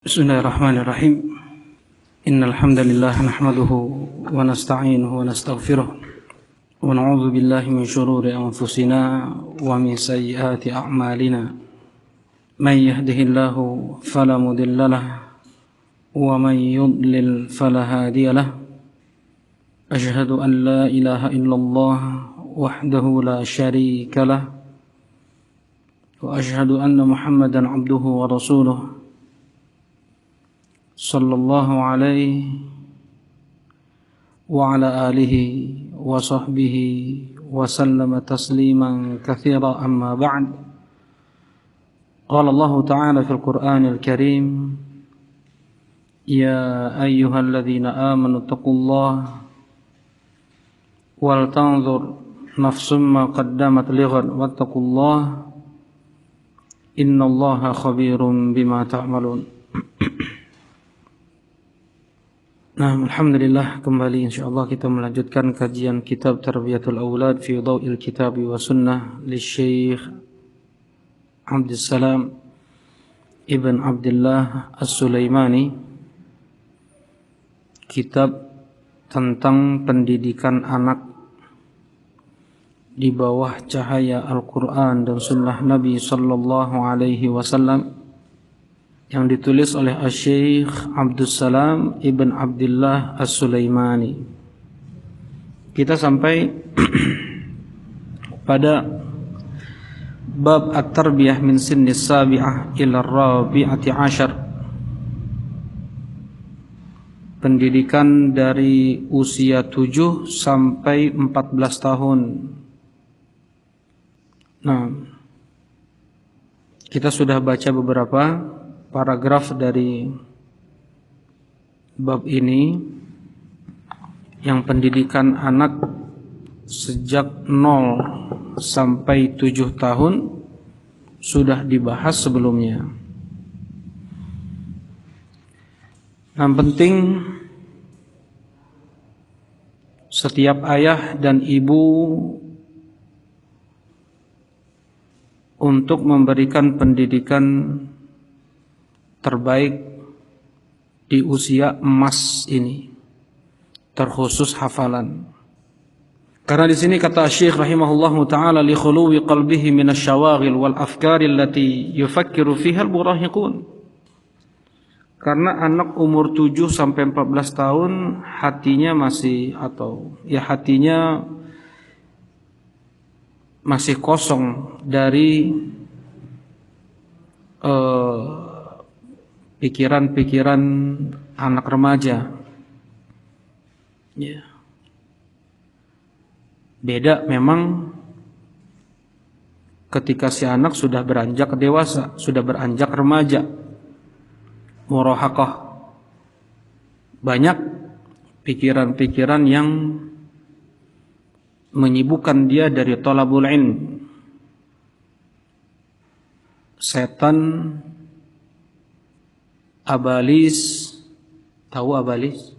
Bismillahirrahmanirrahim. Innal hamdalillah nahmaduhu wa nasta'inuhu wa nastaghfiruh wa na'udzu billahi min shururi anfusina wa min sayyiati a'malina. Man yahdihillahu fala mudilla lahu wa man yudlil fala hadiya lahu. Asyhadu an la ilaha illallah wahdahu la syarika lahu wa asyhadu anna Muhammadan 'abduhu wa rasuluh. Sallallahu alaihi wa ala alihi wa sahbihi wa sallama tasliman katsira amma ba'd. Qala Allah Ta'ala fil Qur'anil Karim, ya ayyuhalladzina amanu taqullaha wal tanzur nafsum ma qaddamat lighad wattaqullaha innallaha khabirum bima ta'malun. Nah, alhamdulillah, kembali insyaallah kita melanjutkan kajian kitab Tarbiyatul Aulad fi Dhaw'il Kitab wa Sunnah li Syekh Abdussalam Ibn Abdullah As-Sulaimani. Kitab tentang pendidikan anak di bawah cahaya Al-Quran dan Sunnah Nabi Sallallahu Alaihi Wasallam, yang ditulis oleh Syekh Abdussalam Ibn Abdullah As-Sulaimani. Kita sampai pada bab at-tarbiyah min sinnis sabi'ah ila rabi'ati asyar, pendidikan dari usia 7 sampai 14 tahun. Nah, kita sudah baca beberapa paragraf dari bab ini, yang pendidikan anak sejak 0 sampai 7 tahun sudah dibahas sebelumnya. Yang penting setiap ayah dan ibu untuk memberikan pendidikan terbaik di usia emas ini, terkhusus hafalan. Karena di sini kata Syekh rahimahullahu taala, li khuluwi qalbihi min asyawaghil wal afkari allati yufakkiru fiha al-murahiqun. Karena anak umur 7 sampai 14 tahun hatinya masih kosong dari pikiran-pikiran anak remaja. Ya. Beda memang ketika si anak sudah beranjak dewasa, sudah beranjak remaja, murahaqah. Banyak pikiran-pikiran yang menyibukkan dia dari thalabul ilm. Setan, abalis, tahu abalis?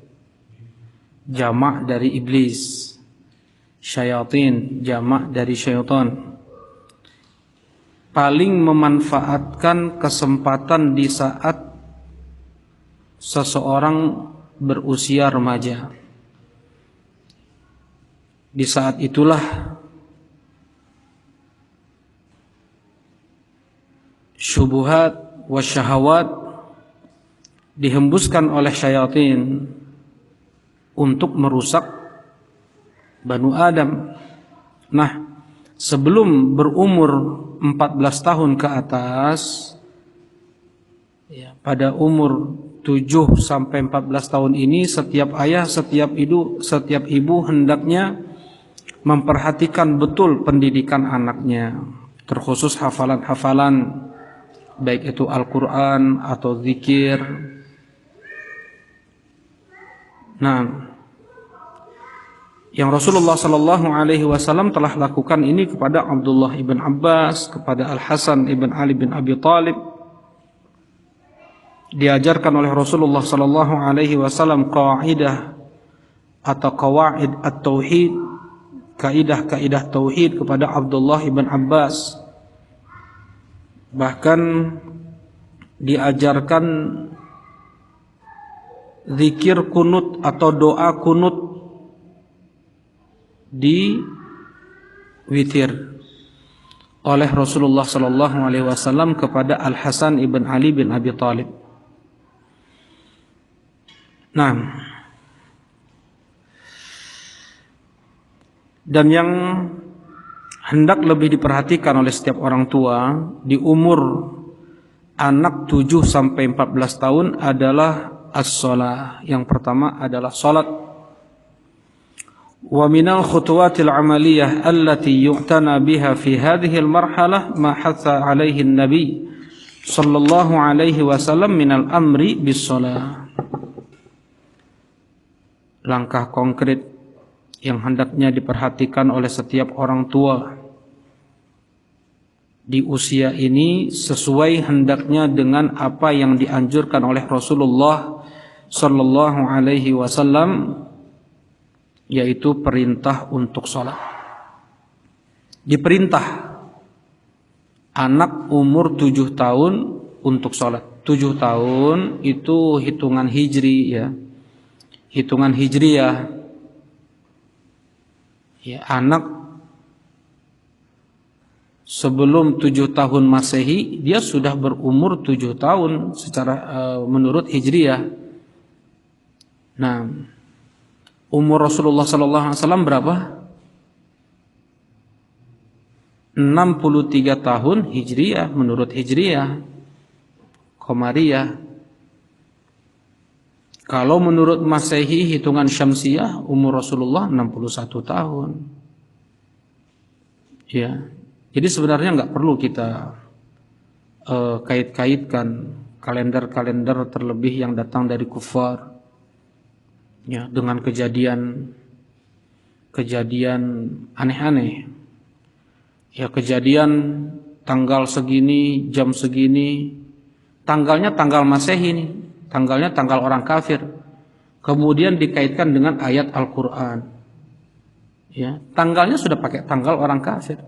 Jamak dari iblis. Syayatin, jamak dari syaitan. Paling memanfaatkan kesempatan di saat seseorang berusia remaja. Di saat itulah syubuhat wasyahawat dihembuskan oleh syaitan untuk merusak Banu Adam. Nah, sebelum berumur 14 tahun ke atas, ya, pada umur 7 sampai 14 tahun ini setiap ayah, setiap ibu hendaknya memperhatikan betul pendidikan anaknya, terkhusus hafalan-hafalan, baik itu Al-Quran atau zikir. Nah, yang Rasulullah Sallallahu Alaihi Wasallam telah lakukan ini kepada Abdullah ibn Abbas, kepada Al-Hasan ibn Ali bin Abi Thalib. Diajarkan oleh Rasulullah Sallallahu Alaihi Wasallam qaidah atau qawaid at-tauhid, kaidah-kaidah tauhid kepada Abdullah ibn Abbas. Bahkan diajarkan zikir kunut atau doa kunut di witir oleh Rasulullah sallallahu alaihi wasallam kepada Al Hasan ibn Ali bin Abi Thalib. Nah, dan yang hendak lebih diperhatikan oleh setiap orang tua di umur anak 7 sampai 14 tahun adalah as-shalah. Yang pertama adalah salat. Wa minal khutuwatil amaliyah allati yu'tana biha fi hadhihi al-marhalah ma hatha alaihi an-nabi sallallahu alaihi wasallam minal amri bis-shalah. Langkah konkret yang hendaknya diperhatikan oleh setiap orang tua di usia ini sesuai hendaknya dengan apa yang dianjurkan oleh Rasulullah sallallahu alaihi wasallam, yaitu perintah untuk sholat. Diperintah anak umur 7 tahun untuk sholat. 7 tahun itu hitungan hijri ya. Hitungan hijriyah. Ya, anak sebelum 7 tahun Masehi dia sudah berumur 7 tahun secara menurut hijriyah. Nah, umur Rasulullah sallallahu alaihi wasallam berapa? 63 tahun hijriyah menurut hijriyah Qamariyah. Kalau menurut Masehi hitungan Syamsiyah umur Rasulullah 61 tahun. Ya. Jadi sebenarnya nggak perlu kita kait-kaitkan kalender-kalender terlebih yang datang dari kufar. Ya, dengan kejadian aneh-aneh. Ya, kejadian tanggal segini, jam segini, tanggalnya tanggal Masehi nih. Tanggalnya tanggal orang kafir. Kemudian dikaitkan dengan ayat Al-Quran. Ya, tanggalnya sudah pakai tanggal orang kafir.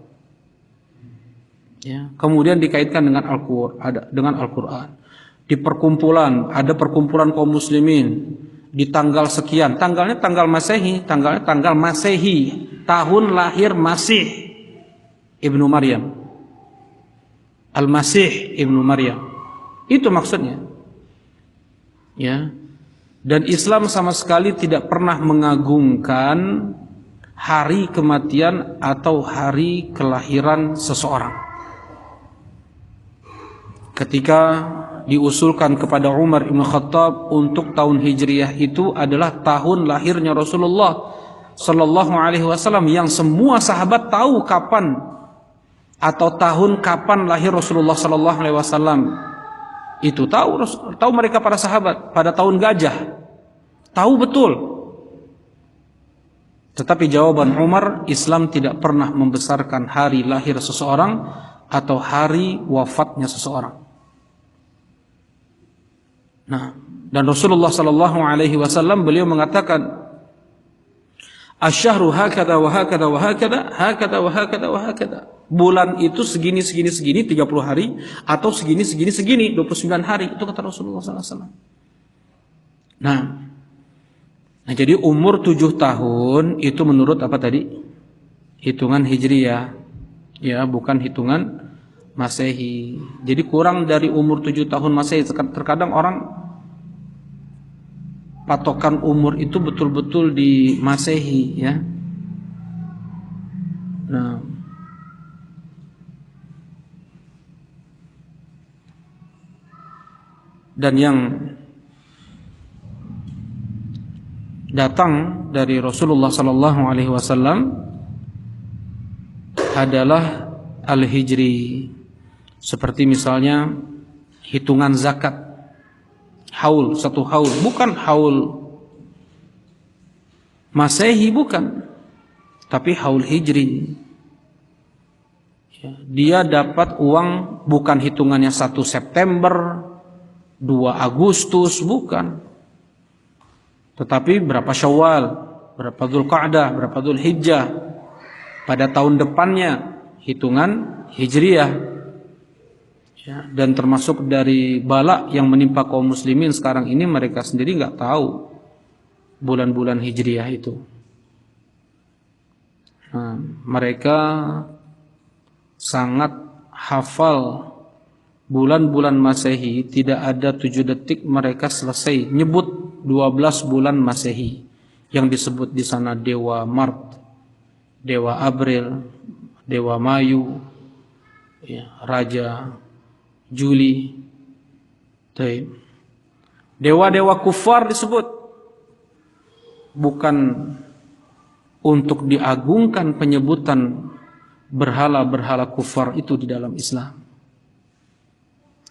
Ya, kemudian dikaitkan dengan Al-Quran. Di perkumpulan, ada perkumpulan kaum muslimin di tanggal sekian. Tanggalnya tanggal Masehi, tanggalnya tanggal Masehi, tahun lahir Masih Ibnu Maryam. Al-Masih Ibnu Maryam. Itu maksudnya. Ya, dan Islam sama sekali tidak pernah mengagungkan hari kematian atau hari kelahiran seseorang. Ketika diusulkan kepada Umar Ibn Khattab untuk tahun Hijriyah itu adalah tahun lahirnya Rasulullah sallallahu alaihi wasallam, yang semua sahabat tahu kapan atau tahun kapan lahir Rasulullah sallallahu alaihi wasallam. Itu tahu mereka para sahabat pada tahun gajah. Tahu betul. Tetapi jawaban Umar, Islam tidak pernah membesarkan hari lahir seseorang atau hari wafatnya seseorang. Nah, dan Rasulullah sallallahu alaihi wasallam beliau mengatakan, "Asy-syahru hakada wa hakada wa hakada, hakada wa hakada wa hakada." Bulan itu segini 30 hari atau segini 29 hari, itu kata Rasulullah sallallahu alaihi wasallam. Nah, jadi umur 7 tahun itu menurut apa tadi? Hitungan Hijriyah. Ya, bukan hitungan Masehi. Jadi kurang dari umur 7 tahun Masehi. Terkadang orang patokan umur itu betul-betul di Masehi ya. Nah, dan yang datang dari Rasulullah sallallahu alaihi wasallam adalah al-hijri. Seperti misalnya hitungan zakat. Haul, 1 haul, bukan haul Masehi, bukan, tapi haul hijri. Dia dapat uang bukan hitungannya 1 September 2 Agustus, bukan, tetapi berapa Syawal, berapa Dzulqa'dah, berapa Dzulhijjah pada tahun depannya, hitungan Hijriyah. Ya, dan termasuk dari bala yang menimpa kaum muslimin sekarang ini, mereka sendiri nggak tahu bulan-bulan hijriah itu. Nah, mereka sangat hafal bulan-bulan Masehi, tidak ada 7 detik mereka selesai nyebut 12 bulan Masehi yang disebut di sana Dewa Mart, Dewa April, Dewa Mayu, ya, Raja Juli. Dewa-dewa kufar disebut, bukan untuk diagungkan penyebutan berhala-berhala kufar itu di dalam Islam.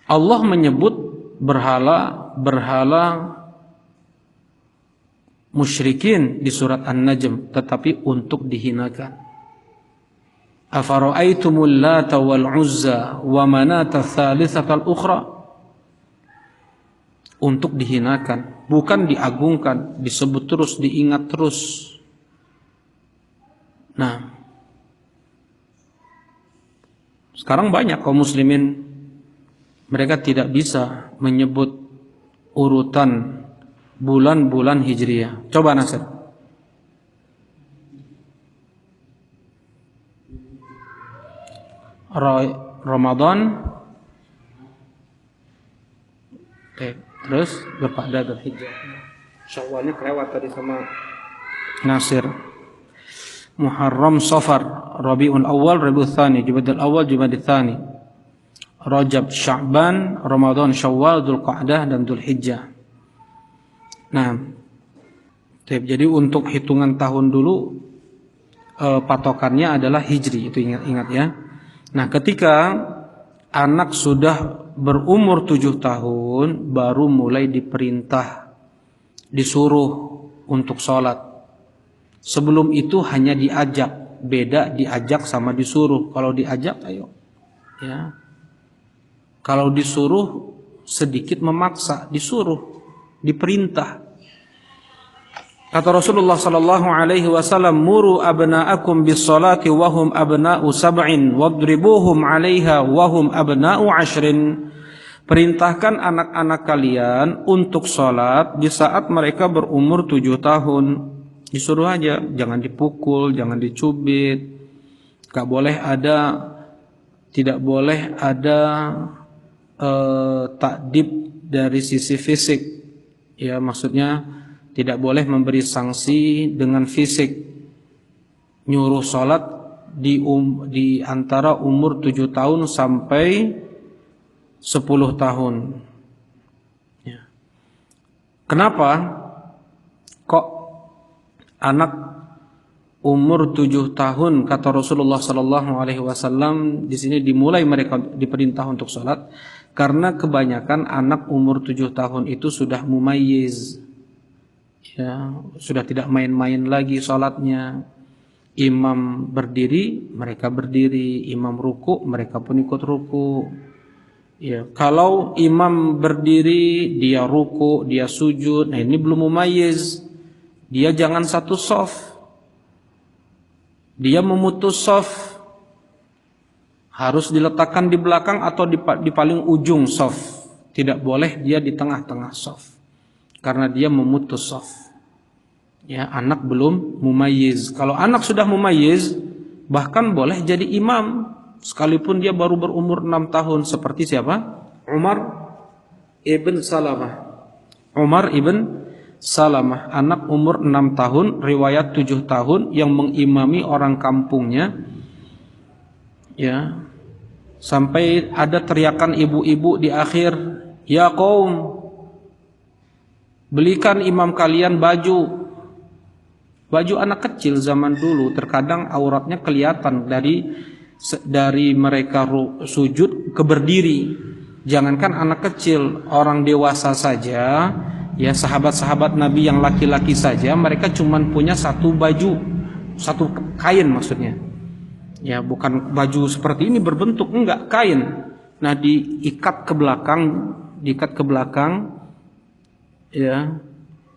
Allah menyebut berhala-berhala musyrikin di surat An-Najm, tetapi untuk dihinakan. Afara'aitumul Lata wal Uzza wa Manata tsalitsatal ukhra, untuk dihinakan, bukan diagungkan, disebut terus, diingat terus. Nah, sekarang banyak kaum muslimin mereka tidak bisa menyebut urutan bulan-bulan hijriah. Coba Nasir. Ramadan, terus Dzulqa'dah, Dzulhijjah. Syawalnya kelewat tadi sama Nasir. Muharram, Safar, Rabiul Awal, Rabiul Tsani, Jumadil Awal, Jumadil Tsani, Rajab, Sya'ban, Ramadan, Syawal, Dzulqa'dah dan Dzulhijjah. Nah, jadi untuk hitungan tahun dulu patokannya adalah Hijri, itu ingat-ingat ya. Nah, ketika anak sudah berumur 7 tahun baru mulai diperintah, disuruh untuk sholat. Sebelum itu hanya diajak, beda diajak sama disuruh. Kalau diajak ayo, ya. Kalau disuruh sedikit memaksa, disuruh, diperintah. Kata Rasulullah sallallahu alaihi wasallam, "Muru abna'akum bis-shalati wa hum abna'u sab'in wadribuhum 'alaiha wa hum abna'u 'ashrin." Perintahkan anak-anak kalian untuk salat di saat mereka berumur 7 tahun. Disuruh aja, jangan dipukul, jangan dicubit. Tidak boleh ada takdib dari sisi fisik. Ya, maksudnya tidak boleh memberi sanksi dengan fisik. Nyuruh sholat di antara umur 7 tahun sampai 10 tahun. Ya. Kenapa kok anak umur 7 tahun, kata Rasulullah sallallahu alaihi wasallam, di sini dimulai mereka diperintah untuk sholat? Karena kebanyakan anak umur 7 tahun itu sudah mumayyiz. Ya, sudah tidak main-main lagi sholatnya. Imam berdiri, mereka berdiri. Imam ruku, mereka pun ikut ruku. Ya, kalau imam berdiri, dia ruku, dia sujud. Nah, ini belum mumayyiz. Dia jangan satu shaf. Dia memutus shaf. Harus diletakkan di belakang atau di paling ujung shaf. Tidak boleh dia di tengah-tengah shaf. Karena dia memutus shaf. Ya, anak belum mumayyiz. Kalau anak sudah mumayyiz, bahkan boleh jadi imam sekalipun dia baru berumur 6 tahun. Seperti siapa? Umar ibn Salamah. Umar ibn Salamah, anak umur 6 tahun, riwayat 7 tahun, yang mengimami orang kampungnya. Ya, sampai ada teriakan ibu-ibu di akhir, "Ya qaum, belikan imam kalian baju." Baju anak kecil zaman dulu terkadang auratnya kelihatan dari mereka sujud ke berdiri. Jangankan anak kecil, orang dewasa saja, ya sahabat-sahabat Nabi yang laki-laki saja, mereka cuma punya satu baju, satu kain maksudnya. Ya, bukan baju seperti ini berbentuk, enggak, kain. Nah, diikat ke belakang, ya.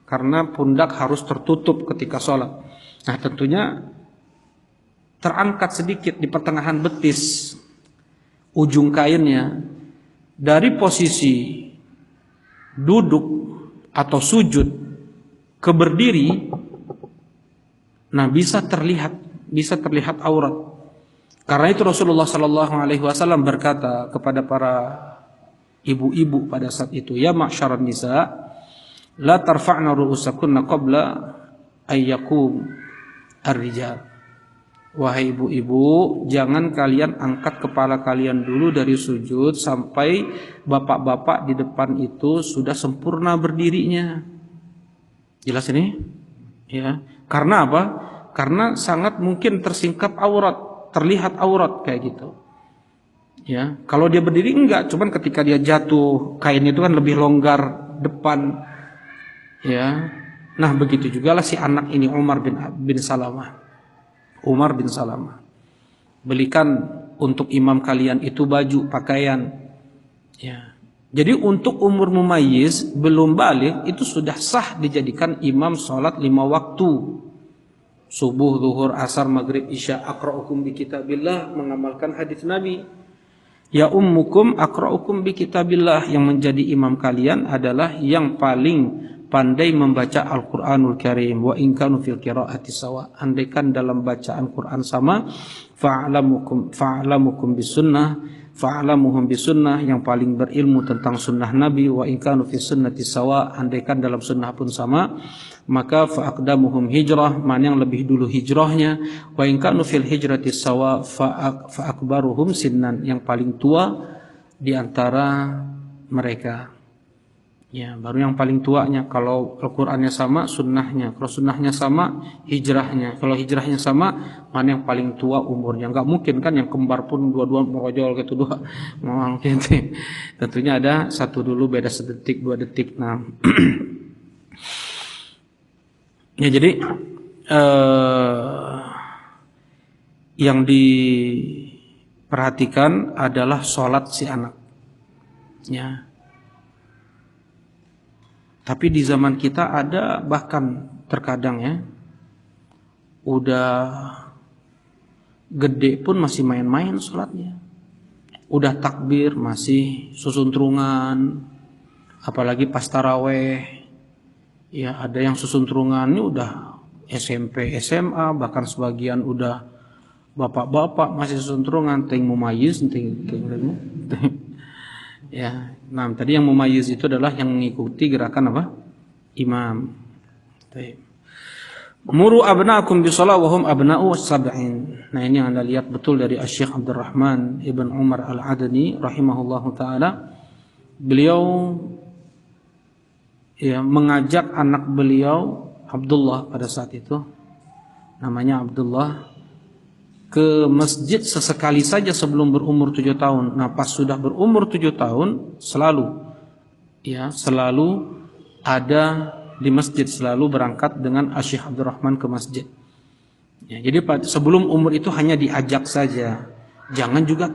Karena pundak harus tertutup ketika sholat. Nah, tentunya terangkat sedikit di pertengahan betis ujung kainnya. dari posisi duduk atau sujud ke berdiri, nah bisa terlihat aurat. Karena itu Rasulullah Sallallahu Alaihi Wasallam berkata kepada para ibu-ibu pada saat itu, ya ma'syaran nisa, la tarfa'na ru'usakunna qabla ayyakum ar-rijal. Wahai ibu-ibu, jangan kalian angkat kepala kalian dulu dari sujud sampai bapak-bapak di depan itu sudah sempurna berdirinya. Jelas ini? Ya. Karena apa? Karena sangat mungkin tersingkap aurat, terlihat aurat kayak gitu. Ya, kalau dia berdiri enggak, cuman ketika dia jatuh, kain itu kan lebih longgar depan. Ya. Nah, begitu juga lah si anak ini Umar bin Salamah. Umar bin Salamah, belikan untuk imam kalian itu baju, pakaian. Ya. Jadi untuk umur mumayyiz belum balik itu sudah sah dijadikan imam sholat 5 waktu. Subuh, zuhur, asar, maghrib, isya. Aqra'ukum bi kitabillah, mengamalkan hadis Nabi. Ya ummukum aqra'ukum bi kitabillah, yang menjadi imam kalian adalah yang paling pandai membaca Al-Quranul Karim. Wa in kanu fil qiraati sawa, andaikan dalam bacaan Quran sama. Fa'alamukum bisunnah, fa'alamuhum bisunnah, yang paling berilmu tentang sunnah Nabi. Wa in kanu fis sunnati sawa, andaikan dalam sunnah pun sama. Maka fa'aqdamuhum hijrah, mana yang lebih dulu hijrahnya. Wa in kanu fil hijrati sawa fa'akbaruhum sinnan, yang paling tua di antara mereka. Ya, baru yang paling tuanya. Kalau Al-Qur'annya sama, sunnahnya. Kalau sunnahnya sama, hijrahnya. Kalau hijrahnya sama, mana yang paling tua umurnya. Enggak mungkin kan yang kembar pun dua-dua merojol gitu dua. Memang gitu. Tentunya ada satu dulu beda sedetik, 2 detik. Nah. Ya, jadi yang diperhatikan adalah sholat si anak. Ya. Tapi di zaman kita ada bahkan terkadang ya, udah gede pun masih main-main sholatnya. Udah takbir masih susuntrungan, apalagi pas taraweh. Ya, ada yang susuntrungan ini udah SMP, SMA, bahkan sebagian udah bapak-bapak masih susuntrungan, ting mumayyiz, ya. Nah, tadi yang mumayyiz itu adalah yang mengikuti gerakan apa? Imam. Muru abna'akum bisalah wa hum abna'u sab'in. Nah, ini yang Anda lihat betul dari Asy-Syaikh Abdurrahman Ibn Umar Al-Adani rahimahullahu taala. Beliau ya mengajak anak beliau Abdullah pada saat itu, namanya Abdullah, ke masjid sesekali saja sebelum berumur 7 tahun. Nah, pas sudah berumur 7 tahun selalu ada di masjid, selalu berangkat dengan Asy-Syaikh Abdurrahman ke masjid. Ya, jadi sebelum umur itu hanya diajak saja. Jangan juga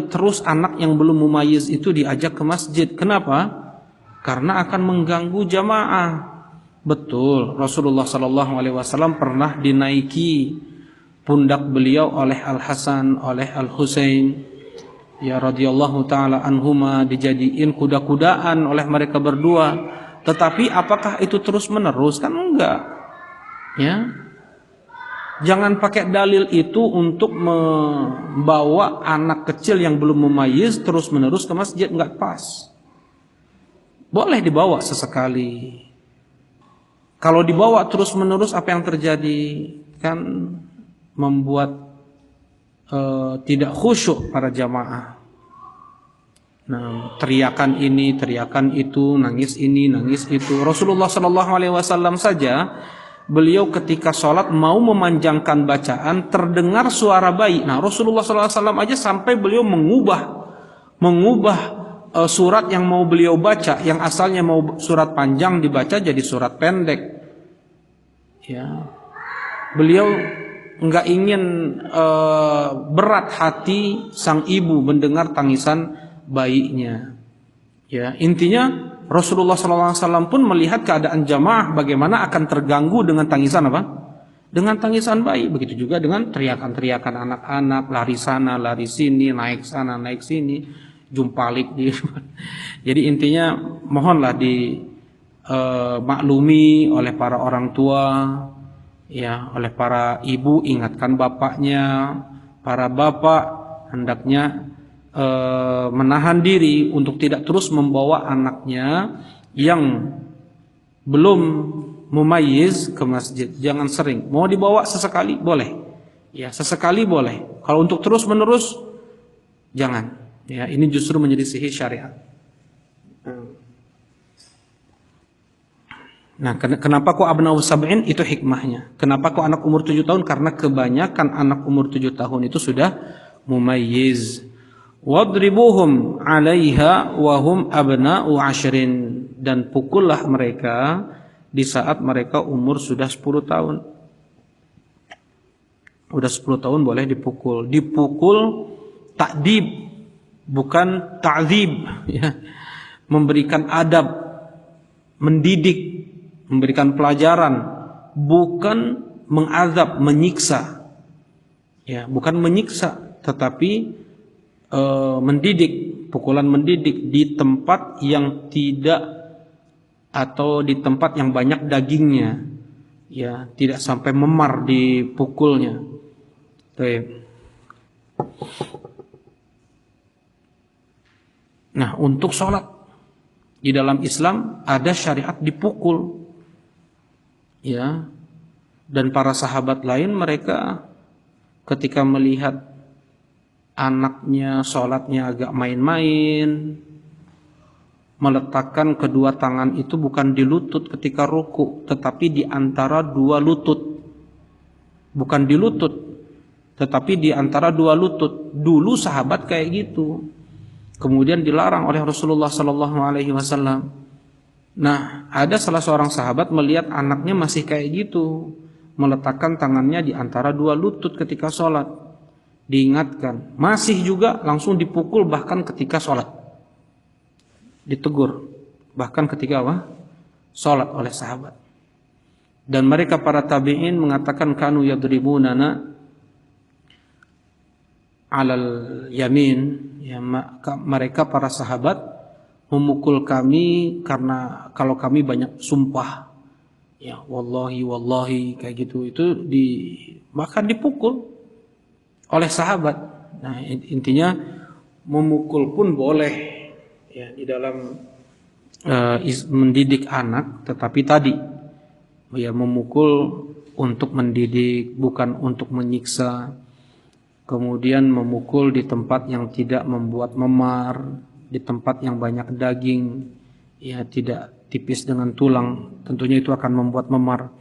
terus anak yang belum mumayyiz itu diajak ke masjid. Kenapa? Karena akan mengganggu jamaah. Betul, Rasulullah Sallallahu Alaihi Wasallam pernah dinaiki pundak beliau oleh Al-Hasan, oleh Al-Husain, ya radhiyallahu taala anhuma, dijadiin kuda-kudaan oleh mereka berdua. Tetapi apakah itu terus menerus? Kan enggak. Ya, jangan pakai dalil itu untuk membawa anak kecil yang belum mumayyiz terus menerus ke masjid, enggak pas. Boleh dibawa sesekali. Kalau dibawa terus-menerus apa yang terjadi? Kan membuat tidak khusyuk para jamaah. Nah, teriakan ini, teriakan itu, nangis ini, nangis itu. Rasulullah SAW saja, beliau ketika sholat mau memanjangkan bacaan, terdengar suara bayi. Nah, Rasulullah SAW aja sampai beliau mengubah surat yang mau beliau baca, yang asalnya mau surat panjang dibaca jadi surat pendek. Ya, beliau nggak ingin berat hati sang ibu mendengar tangisan bayinya. Ya, intinya Rasulullah SAW pun melihat keadaan jamaah bagaimana akan terganggu dengan tangisan apa? dengan tangisan bayi. Begitu juga dengan teriakan-teriakan anak-anak, lari sana, lari sini, naik sana, naik sini, jumpalik di. Jadi intinya mohonlah maklumi oleh para orang tua, ya, oleh para ibu, ingatkan bapaknya. Para bapak hendaknya menahan diri untuk tidak terus membawa anaknya yang belum mumayyiz ke masjid. Jangan sering. Mau dibawa sesekali boleh, ya, sesekali boleh. Kalau untuk terus menerus jangan, ya, ini justru menyelisihi syariat. Nah, kenapa kok abna'u sab'in? Itu hikmahnya. Kenapa kok anak umur 7 tahun? Karena kebanyakan anak umur 7 tahun itu sudah mumayyiz. Wadribuhum 'alaiha wa hum abna'u 'ashrin, dan pukullah mereka di saat mereka umur sudah 10 tahun. Udah 10 tahun boleh dipukul. Dipukul ta'dib, bukan ta'zib, ya. Memberikan adab, mendidik, memberikan pelajaran, bukan mengazab, menyiksa. Ya, bukan menyiksa, tetapi mendidik, pukulan mendidik di tempat yang tidak, atau di tempat yang banyak dagingnya, ya, tidak sampai memar dipukulnya. Nah, untuk sholat di dalam Islam ada syariat dipukul, ya. Dan para sahabat lain, mereka ketika melihat anaknya sholatnya agak main-main, meletakkan kedua tangan itu bukan di lutut ketika ruku, tetapi di antara dua lutut. Bukan di lutut, tetapi di antara dua lutut. Dulu sahabat kayak gitu. Kemudian dilarang oleh Rasulullah SAW. Nah, ada salah seorang sahabat melihat anaknya masih kayak gitu, meletakkan tangannya di antara dua lutut ketika sholat. Diingatkan, masih juga, langsung dipukul bahkan ketika sholat. Ditegur bahkan ketika sholat oleh sahabat. Dan mereka para tabi'in mengatakan, kanu yadribunana alal yamin, ya, mereka para sahabat memukul kami karena kalau kami banyak sumpah, ya, wallahi wallahi kayak gitu, itu bahkan dipukul oleh sahabat. Nah, intinya memukul pun boleh, ya, di dalam mendidik anak, tetapi tadi, ya, memukul untuk mendidik, bukan untuk menyiksa. Kemudian memukul di tempat yang tidak membuat memar, di tempat yang banyak daging, ya, tidak tipis dengan tulang, tentunya itu akan membuat memar.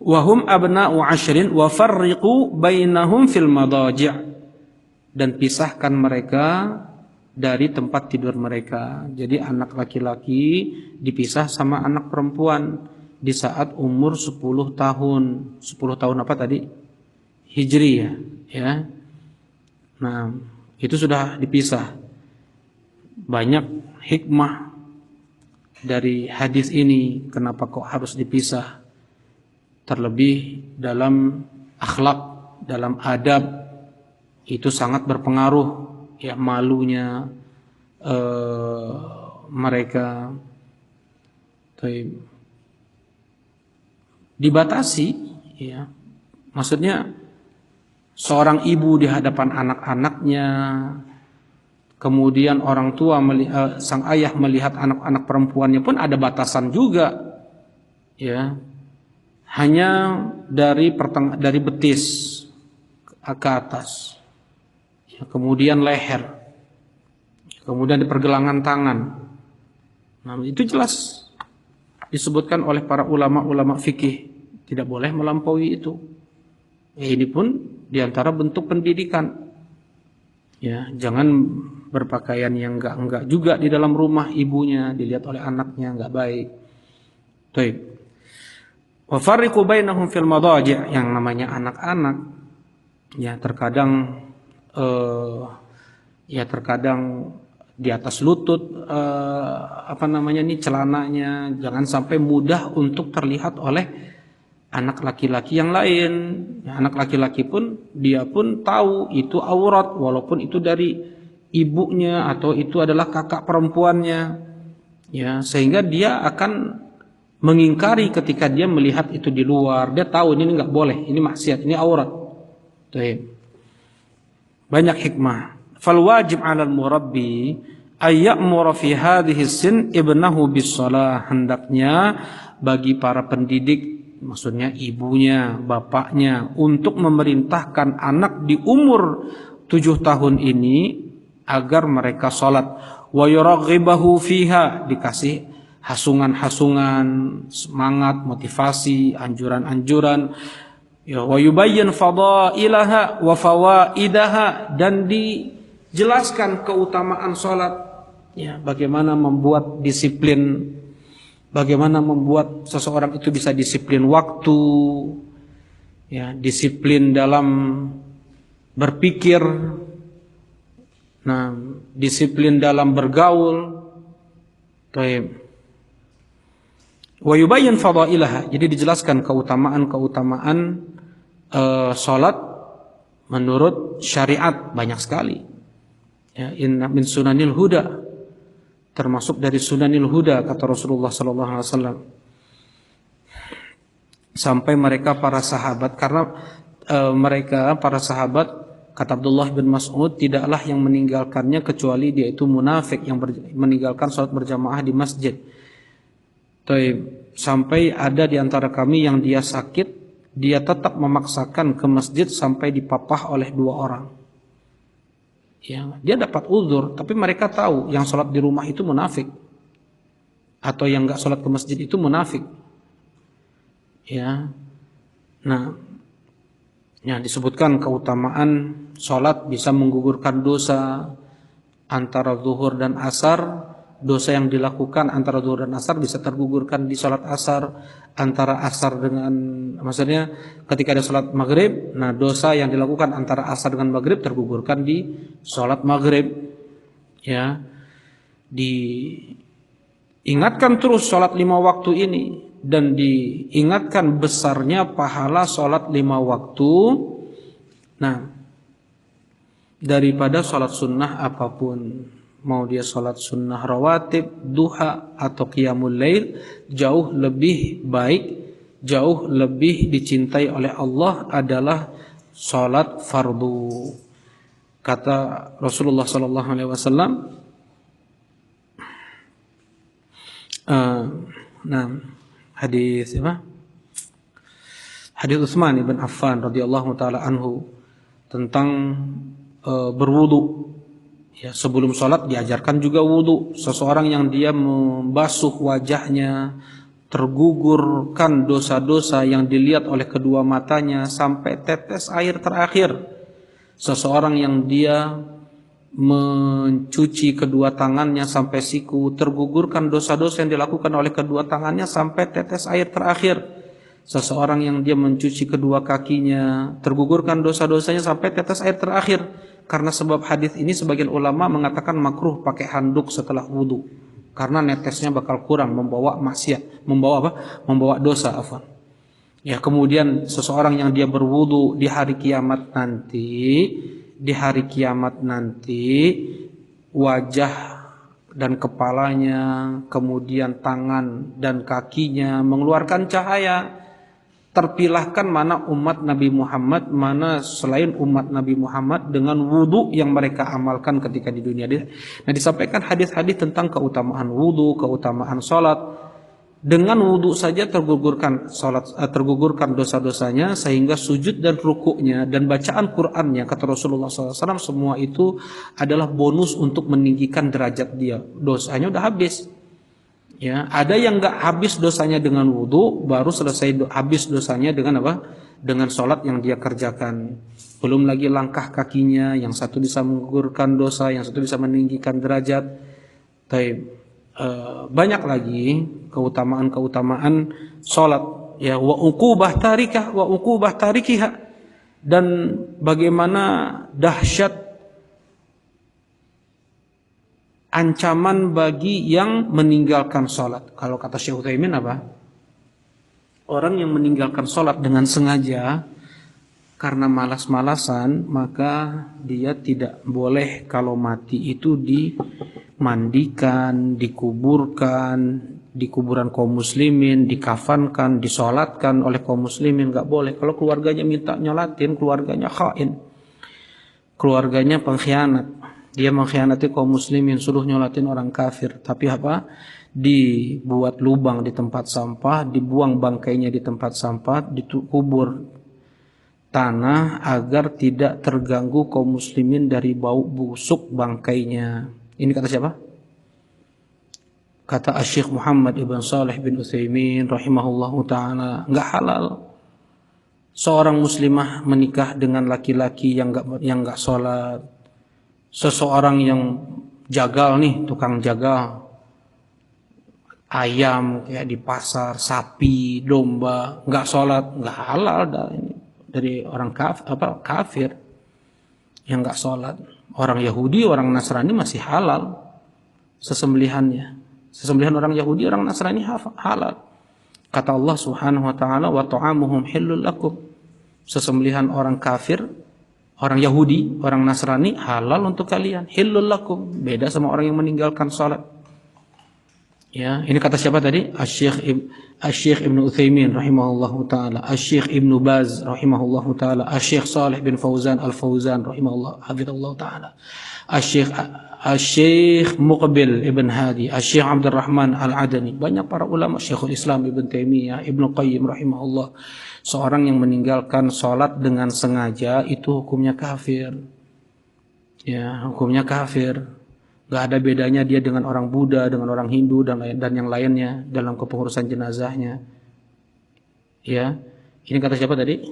Wahum abna'u 'ashrin wa farriqu bainahum fil madaji', dan pisahkan mereka dari tempat tidur mereka. Jadi anak laki-laki dipisah sama anak perempuan di saat umur 10 tahun. 10 tahun apa tadi? Hijri, ya. Nah, itu sudah dipisah. Banyak hikmah dari hadis ini, kenapa kok harus dipisah. Terlebih dalam akhlak, dalam adab, itu sangat berpengaruh, ya, malunya mereka. Dibatasi, ya. Maksudnya seorang ibu di hadapan anak-anaknya, kemudian orang tua sang ayah melihat anak-anak perempuannya pun ada batasan juga, ya. Hanya dari betis ke atas, ya, kemudian leher, kemudian di pergelangan tangan. Nah, itu jelas disebutkan oleh para ulama-ulama fikih, tidak boleh melampaui itu. Ya, ini pun diantara bentuk pendidikan, ya. Jangan berpakaian yang enggak juga di dalam rumah ibunya, dilihat oleh anaknya, enggak baik. Baik. Wa farriqu bainahum fil madaji', yang namanya anak-anak, ya, terkadang di atas lutut celananya, jangan sampai mudah untuk terlihat oleh anak laki-laki yang lain. Ya, anak laki-laki pun dia pun tahu itu aurat walaupun itu dari ibunya atau itu adalah kakak perempuannya. Ya, sehingga dia akan mengingkari ketika dia melihat itu di luar. Dia tahu ini enggak boleh, ini maksiat, ini aurat. Tuh. Banyak hikmah. Fal wajib 'alal murabbi ay ya'mura fi hadhihi sin ibnahu bis shalah. Hendaknya bagi para pendidik, maksudnya ibunya, bapaknya, untuk memerintahkan anak di umur 7 tahun ini agar mereka salat. Wa yuraghibahu fiha, dikasih hasungan-hasungan, semangat, motivasi, anjuran-anjuran. Ya, wa yubayyin fadailaha wa fawaidaha, dan dijelaskan keutamaan salat. Ya, bagaimana membuat disiplin, bagaimana membuat seseorang itu bisa disiplin waktu, ya, disiplin dalam berpikir, nah, disiplin dalam bergaul. Baik. Wa yubayyin fadailaha, jadi dijelaskan keutamaan-keutamaan salat menurut syariat, banyak sekali. Ya, inna min sunanil huda, termasuk dari sunanil huda kata Rasulullah sallallahu alaihi wasallam. Sampai mereka para sahabat, karena mereka para sahabat, kata Abdullah bin Mas'ud, tidaklah yang meninggalkannya kecuali dia itu munafik yang meninggalkan salat berjamaah di masjid. Sampai ada di antara kami yang dia sakit, dia tetap memaksakan ke masjid sampai dipapah oleh 2 orang. Ya, dia dapat uzur, tapi mereka tahu yang sholat di rumah itu munafik, atau yang nggak sholat ke masjid itu munafik. Ya, nah, ya, disebutkan keutamaan sholat bisa menggugurkan dosa antara zuhur dan asar. Dosa yang dilakukan antara zuhur dan asar bisa tergugurkan di sholat asar. Antara asar dengan, maksudnya ketika ada sholat maghrib, nah dosa yang dilakukan antara asar dengan maghrib tergugurkan di sholat maghrib. Ya, diingatkan terus sholat 5 waktu ini, dan diingatkan besarnya pahala sholat 5 waktu. Nah, daripada sholat sunnah apapun, mau dia sholat sunnah rawatib, duha, atau qiyamul lail, jauh lebih baik, jauh lebih dicintai oleh Allah adalah sholat fardu. Kata Rasulullah sallallahu alaihi wasallam, nah, hadis apa? Hadis Utsman bin Affan radhiyallahu taala anhu tentang berwudu. Ya, sebelum sholat diajarkan juga wudu. Seseorang yang dia membasuh wajahnya, tergugurkan dosa-dosa yang dilihat oleh kedua matanya sampai tetes air terakhir. Seseorang yang dia mencuci kedua tangannya sampai siku, tergugurkan dosa-dosa yang dilakukan oleh kedua tangannya sampai tetes air terakhir. Seseorang yang dia mencuci kedua kakinya, tergugurkan dosa-dosanya sampai tetes air terakhir. Karena sebab hadis ini sebagian ulama mengatakan makruh pakai handuk setelah wudu, karena netesnya bakal kurang, membawa maksiat, membawa apa? Membawa dosa, afwan. Ya, kemudian seseorang yang dia berwudu di hari kiamat nanti, wajah dan kepalanya, kemudian tangan dan kakinya mengeluarkan cahaya. Terpilahkan mana umat Nabi Muhammad, mana selain umat Nabi Muhammad dengan wudu yang mereka amalkan ketika di dunia. Nah, disampaikan hadis-hadis tentang keutamaan wudu, keutamaan sholat. Dengan wudu saja tergugurkan tergugurkan dosa-dosanya, sehingga sujud dan rukuknya dan bacaan Qur'annya, kata Rasulullah SAW, semua itu adalah bonus untuk meninggikan derajat dia. Dosanya udah habis. Ya, ada yang nggak habis dosanya dengan wudu, baru selesai habis dosanya dengan apa? Dengan sholat yang dia kerjakan. Belum lagi langkah kakinya, yang satu bisa menggugurkan dosa, yang satu bisa meninggikan derajat. Banyak lagi keutamaan-keutamaan sholat. Ya, wa uqubah tarikiha, dan bagaimana dahsyat ancaman bagi yang meninggalkan sholat. Kalau kata Syekh Utsaimin apa? Orang yang meninggalkan sholat dengan sengaja karena malas-malasan, maka dia tidak boleh kalau mati itu dimandikan, dikuburkan di kuburan kaum muslimin, dikafankan, disolatkan oleh kaum muslimin, nggak boleh. Kalau keluarganya minta nyolatin, keluarganya khain, keluarganya pengkhianat, dia mengkhianati kaum muslimin, suruh nyolatin orang kafir. Tapi apa? Dibuat lubang di tempat sampah, dibuang bangkainya di tempat sampah, dikubur tanah agar tidak terganggu kaum muslimin dari bau busuk bangkainya. Ini kata siapa? Kata Asy-Syaikh Muhammad ibn Shalih bin Utsaimin rahimahullahu taala, enggak halal seorang muslimah menikah dengan laki-laki yang enggak salat. Seseorang yang jagal nih, tukang jagal ayam kayak di pasar, sapi, domba, enggak salat, enggak halal dari orang kafir yang enggak sholat. Orang Yahudi, orang Nasrani masih halal sesembelihannya. Sesembelihan orang Yahudi, orang Nasrani halal. Kata Allah Subhanahu wa taala, wa ta'amuhum hillul lakum. Sesembelihan orang kafir, orang Yahudi, orang Nasrani halal untuk kalian, hillul lakum. Beda sama orang yang meninggalkan sholat. Ya, ini kata siapa tadi? Asy-Syaikh Ibnu Utsaimin rahimahullahu taala, Asy-Syaikh Ibnu Baz rahimahullahu taala, Asy-Syaikh Shalih bin Fauzan Al-Fauzan rahimahullah hafizallahu taala, Asy-Syaikh Muqbil Ibn Hadi, Asy-Syaikh Abdurrahman Al-Adani, banyak para ulama, Syekhul Islam Ibn Taimiyah, Ibnu Qayyim rahimahullah. Seorang yang meninggalkan salat dengan sengaja itu hukumnya kafir. Ya, hukumnya kafir. Gak ada bedanya dia dengan orang Buddha, dengan orang Hindu dan yang lainnya dalam kepengurusan jenazahnya. Ya, ini kata siapa tadi?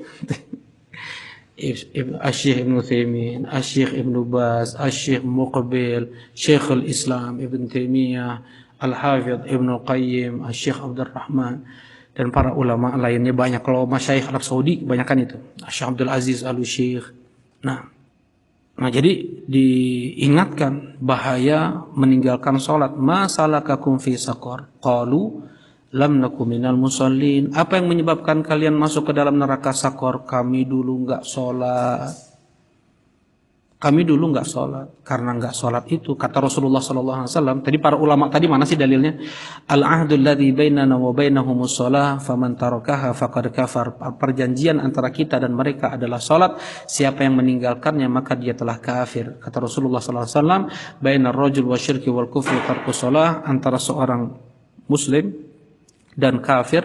Asy-Syaikh Ibnu Utsaimin, Asy-Syaikh Ibnu Baz, Asy-Syaikh Muqbil, Syekhul Islam Ibn Taimiyah, Al-Hafidz Ibnu Qayyim, Asy-Syaikh Abdurrahman dan para ulama lainnya banyak. Kalau masyayikh Arab Saudi kebanyakan itu. Asy-Syaikh Abdul Aziz Al-Syekh. Nah, jadi diingatkan bahaya meninggalkan sholat. Ma salakakum fi saqar? Qalu lam nakum minal musallin. Apa yang menyebabkan kalian masuk ke dalam neraka Saqar? Kami dulu enggak sholat. Kami dulu enggak sholat. Karena enggak sholat itu, kata Rasulullah SAW. Tadi para ulama tadi mana sih dalilnya? Al-ahdul ladzi bainana wa bainahumus shalah faman tarakaha faqad kafar. Perjanjian antara kita dan mereka adalah sholat. Siapa yang meninggalkannya maka dia telah kafir. Kata Rasulullah SAW, bainar rajul wasyirki wal kufri tarkus shalah. Antara seorang muslim dan kafir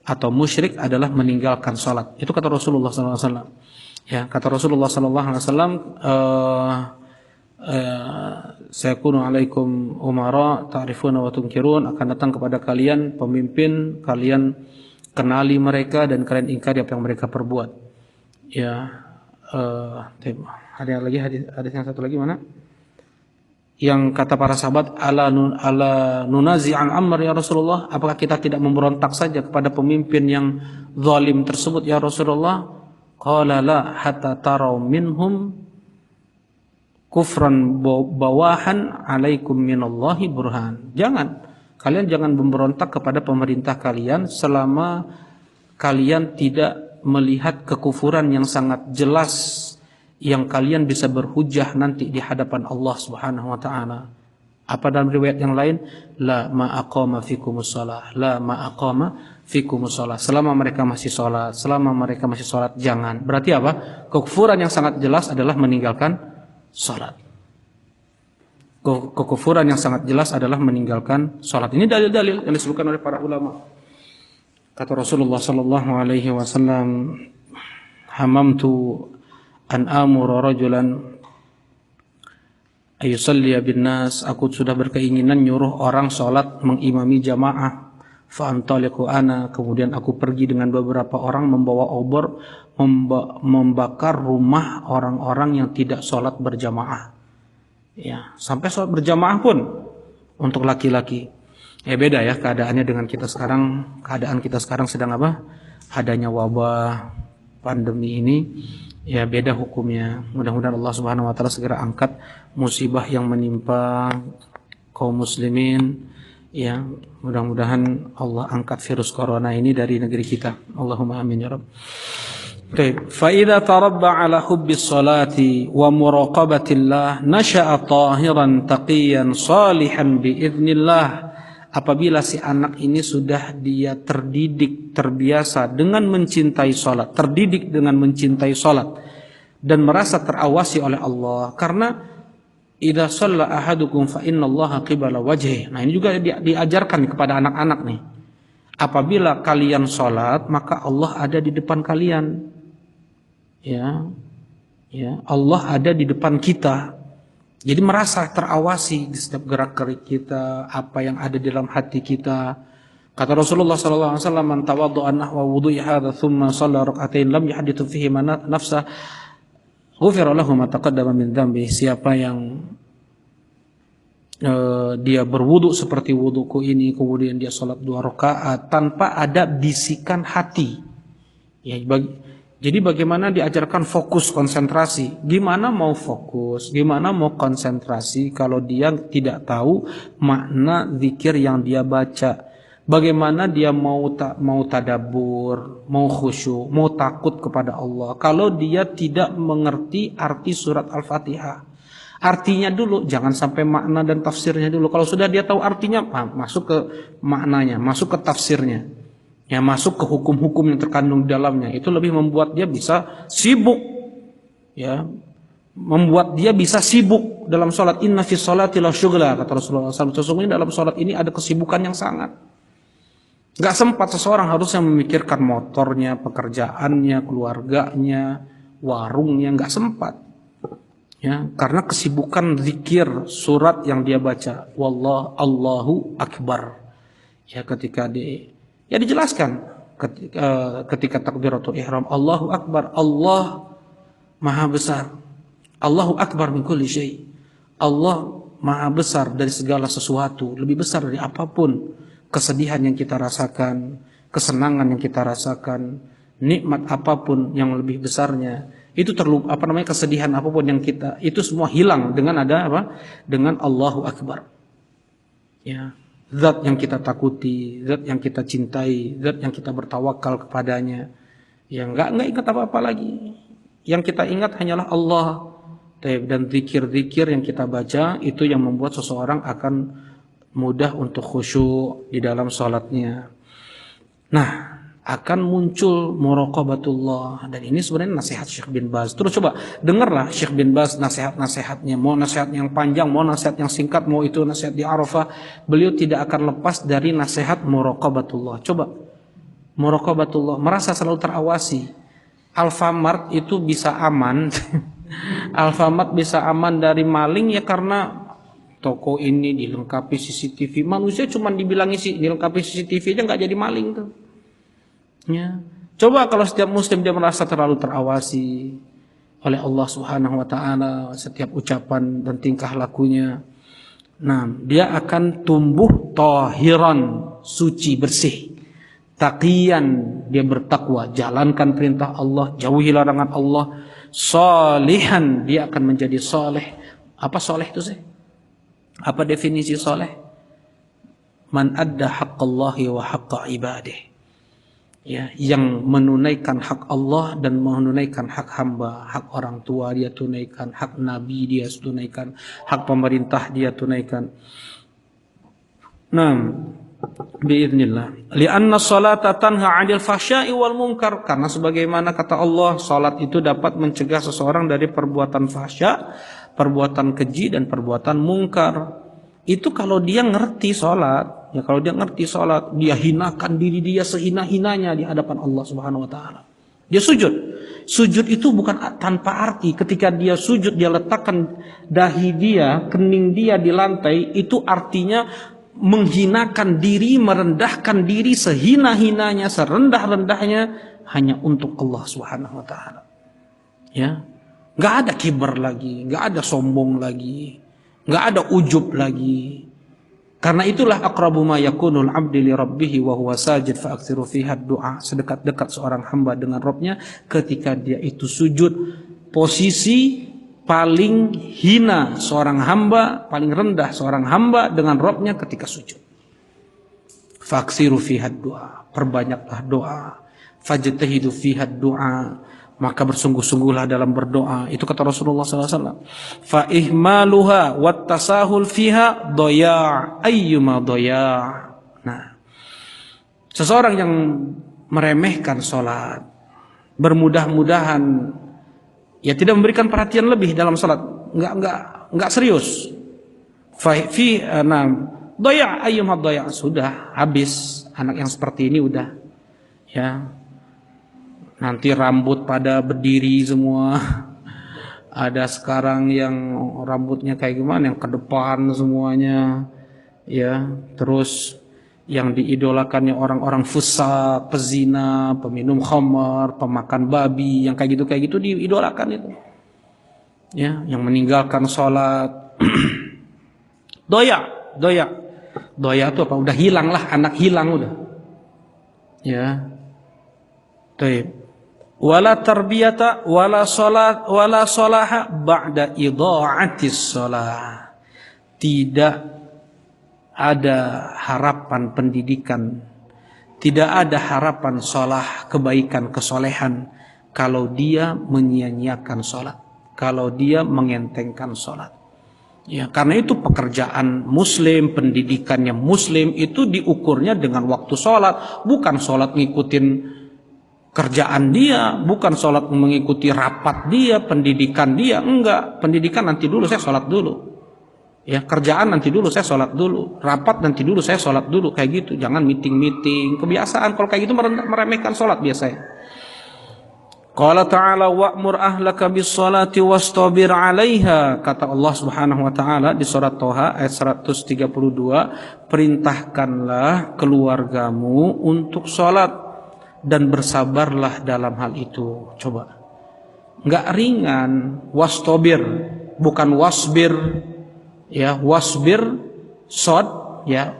atau musyrik adalah meninggalkan sholat. Itu kata Rasulullah SAW. Ya, kata Rasulullah SAW, sayakunu alaikum umara ta'rifuna wa tunkirun, akan datang kepada kalian pemimpin, kalian kenali mereka dan kalian ingkari apa yang mereka perbuat. Ya, ada lagi hadis yang satu lagi mana? Yang kata para sahabat, ala nunazi'an Ammar ya Rasulullah, apakah kita tidak memberontak saja kepada pemimpin yang zalim tersebut ya Rasulullah? Qala la hatta taraw minhum kufran bawahan alaikum minallahi burhan. Kalian jangan memberontak kepada pemerintah kalian selama kalian tidak melihat kekufuran yang sangat jelas yang kalian bisa berhujjah nanti di hadapan Allah Subhanahu wa taala. Apa dalam riwayat yang lain? La ma aqama fikumus shalah, la ma aqama fikumus shalah. Selama mereka masih salat, jangan. Berarti apa? Kekufuran yang sangat jelas adalah meninggalkan salat. Kekufuran yang sangat jelas adalah meninggalkan salat. Ini dalil-dalil yang disebutkan oleh para ulama. Kata Rasulullah sallallahu alaihi wasallam, hamamtu an amura rajulan ayusalliya bin nas, aku sudah berkeinginan nyuruh orang salat mengimami jamaah. Fa'antaliqu ana, kemudian aku pergi dengan beberapa orang membawa obor membakar rumah orang-orang yang tidak sholat berjamaah. Ya, sampai sholat berjamaah pun untuk laki-laki. Ya beda ya keadaannya dengan kita sekarang. Keadaan kita sekarang sedang apa? Adanya wabah pandemi ini. Ya beda hukumnya. Mudah-mudahan Allah Subhanahu wa taala segera angkat musibah yang menimpa kaum muslimin, Ya, mudah-mudahan Allah angkat virus corona ini dari negeri kita. Allahumma amin ya Rabb. Baik, fa idza tarabba ala hubbis salati wa muraqabatillah nasha'a tahiran taqiyan salihan biidznillah. Apabila si anak ini sudah dia terdidik, terbiasa dengan mencintai salat, terdidik dengan mencintai salat dan merasa terawasi oleh Allah, karena idza shalla ahadukum fa innallaha qibala wajhi. Nah, ini juga diajarkan kepada anak-anak nih. Apabila kalian salat, maka Allah ada di depan kalian. Ya. Ya, Allah ada di depan kita. Jadi merasa terawasi di setiap gerak-gerik kita, apa yang ada di dalam hati kita. Kata Rasulullah sallallahu alaihi wasallam, "Man tawaddu'a nahwa wudu'i hadza tsumma shalla rak'atain lam yahdithu fihi nafsa, ghufira lahu ma taqaddama min dzambi." Siapa yang dia berwudu seperti wuduku ini, kemudian dia sholat 2 rakaat tanpa ada bisikan hati. Ya, jadi bagaimana diajarkan fokus konsentrasi? Gimana mau fokus? Gimana mau konsentrasi kalau dia tidak tahu makna zikir yang dia baca? Bagaimana dia mau tadabbur, mau khusyuk, mau takut kepada Allah kalau dia tidak mengerti arti surat Al-Fatihah? Artinya dulu, jangan sampai makna dan tafsirnya dulu. Kalau sudah dia tahu artinya, masuk ke maknanya, masuk ke tafsirnya. Ya, masuk ke hukum-hukum yang terkandung di dalamnya. Itu lebih membuat dia bisa sibuk. Ya, membuat dia bisa sibuk dalam sholat. Inna fi sholati la syughla, kata Rasulullah SAW. Sesungguhnya dalam sholat ini ada kesibukan yang sangat. Gak sempat seseorang harusnya memikirkan motornya, pekerjaannya, keluarganya, warungnya. Gak sempat. Ya, karena kesibukan zikir surat yang dia baca. Allahu Akbar. Ya, ketika dijelaskan ketika takbiratul ihram, Allahu Akbar, Allah Maha besar. Allahu Akbar min kulli syai. Allah Maha besar dari segala sesuatu, lebih besar dari apapun kesedihan yang kita rasakan, kesenangan yang kita rasakan, nikmat apapun yang lebih besarnya. Itu kesedihan apapun yang kita, itu semua hilang dengan ada apa? Dengan Allahu Akbar. Ya. Zat yang kita takuti, zat yang kita cintai, zat yang kita bertawakal kepadanya. Ya, enggak ingat apa-apa lagi. Yang kita ingat hanyalah Allah. Dan zikir-zikir yang kita baca itu yang membuat seseorang akan mudah untuk khusyuk di dalam salatnya. Nah, akan muncul muraqabatullah, dan ini sebenarnya nasihat Syekh bin Baz. Terus coba dengarlah Syekh bin Baz nasihat-nasihatnya, mau nasihat yang panjang, mau nasihat yang singkat, mau itu nasihat di Arafah, beliau tidak akan lepas dari nasihat muraqabatullah. Coba muraqabatullah, merasa selalu terawasi. Alfamart itu bisa aman Alfamart bisa aman dari maling ya karena toko ini dilengkapi CCTV. Manusia cuma dibilangi dilengkapi CCTV aja nggak jadi maling tuh. Ya. Coba kalau setiap muslim dia merasa terlalu terawasi oleh Allah Subhanahu wa taala setiap ucapan dan tingkah lakunya. Nah, dia akan tumbuh tahiran, suci, bersih. Taqiyan, dia bertakwa, jalankan perintah Allah, jauhi larangan Allah. Salihan, dia akan menjadi saleh. Apa saleh itu sih? Apa definisi saleh? Man adda haqqallahi wa haqqa ibadih. Ya, yang menunaikan hak Allah dan menunaikan hak hamba, hak orang tua dia tunaikan, hak nabi dia tunaikan, hak pemerintah dia tunaikan. Nah, biiznillah. Li'anna salata tanha 'anil fahsya'i wal munkar, karena sebagaimana kata Allah, salat itu dapat mencegah seseorang dari perbuatan fahsya, perbuatan keji dan perbuatan mungkar. Itu kalau dia ngerti salat. Ya, kalau dia ngerti salat, dia hinakan diri dia sehina-hinanya di hadapan Allah Subhanahu wa taala. Dia sujud. Sujud itu bukan tanpa arti. Ketika dia sujud, dia letakkan dahi dia, kening dia di lantai, itu artinya menghinakan diri, merendahkan diri sehina-hinanya, serendah-rendahnya hanya untuk Allah Subhanahu wa taala. Ya. Enggak ada kibar lagi, enggak ada sombong lagi, enggak ada ujub lagi. Karena itulah aqrabu ma yakunul 'abdi li rabbih wa huwa sajid fa aktsiru fiha du'a. Sedekat-dekat seorang hamba dengan Rabbnya ketika dia itu sujud. Posisi paling hina seorang hamba, paling rendah seorang hamba dengan Rabbnya ketika sujud. faksiru fiha du'a, perbanyaklah doa. Fajtahidu fiha du'a, maka bersungguh-sungguhlah dalam berdoa. Itu kata Rasulullah SAW. Fa ihmaluha wat tasahul fiha doya ayyuma doya. Nah, seseorang yang meremehkan sholat, bermudah-mudahan ya tidak memberikan perhatian lebih dalam sholat, enggak serius. Doya ayyuma doya, sudah habis anak yang seperti ini, udah ya. Nanti rambut pada berdiri semua. Ada sekarang yang rambutnya kayak gimana, yang ke depan semuanya ya. Terus yang diidolakannya orang-orang fusak, pezina, peminum khamar, pemakan babi, yang kayak gitu diidolakan itu. Ya, yang meninggalkan sholat. Doya itu apa? Udah hilang lah, anak hilang udah. Ya. Baik. Wala tarbiyata wala salat wala salaha ba'da idha'atis shalah. Tidak ada harapan pendidikan, tidak ada harapan salah, kebaikan, kesolehan kalau dia menyia-nyiakan salat, kalau dia mengentengkan salat. Ya, karena itu pekerjaan muslim, pendidikannya muslim itu diukurnya dengan waktu salat, bukan salat ngikutin kerjaan dia, bukan sholat mengikuti rapat dia, pendidikan dia, enggak. Pendidikan nanti dulu, saya sholat dulu. Ya, kerjaan nanti dulu, saya sholat dulu. Rapat nanti dulu, saya sholat dulu. Kayak gitu, jangan meeting. Kebiasaan kalau kayak gitu meremehkan sholat biasanya. Qala ta'ala wa'mur ahlaka bis salati wastabir 'alaiha. Kata Allah Subhanahu wa taala di surat Thaha ayat 132, perintahkanlah keluargamu untuk sholat dan bersabarlah dalam hal itu. Coba, nggak ringan. Wastabir, bukan wasbir ya. Wasbir sod ya,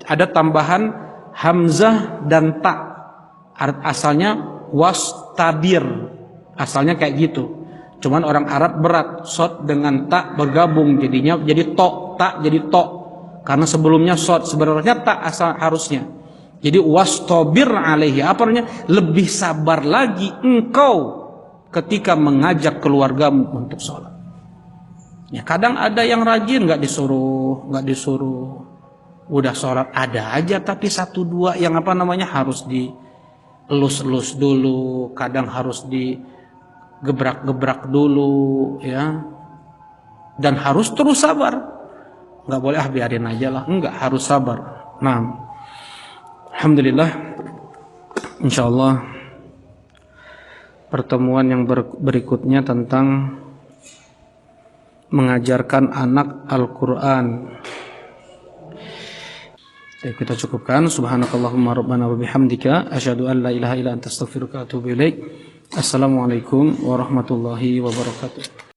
ada tambahan hamzah dan ta, asalnya wastabir, asalnya kayak gitu. Cuman orang Arab berat, sod dengan ta bergabung jadinya jadi to, ta jadi to, karena sebelumnya sod, sebenarnya ta asal harusnya. Jadi wastabir alaihi, apa artinya? Lebih sabar lagi engkau ketika mengajak keluargamu untuk sholat. Ya, kadang ada yang rajin nggak disuruh. Udah sholat ada aja, tapi satu dua yang harus dielus-elus dulu, kadang harus digebrak-gebrak dulu ya. Dan harus terus sabar. Nggak boleh biarin aja lah, enggak, harus sabar. Nah, alhamdulillah, insyaallah pertemuan yang berikutnya tentang mengajarkan anak Al-Quran. Kita cukupkan. Subhanakallahumma rabbana wa bihamdika asyhadu an la ilaha illa anta astaghfiruka wa atubu ilaik. Assalamualaikum warahmatullahi wabarakatuh.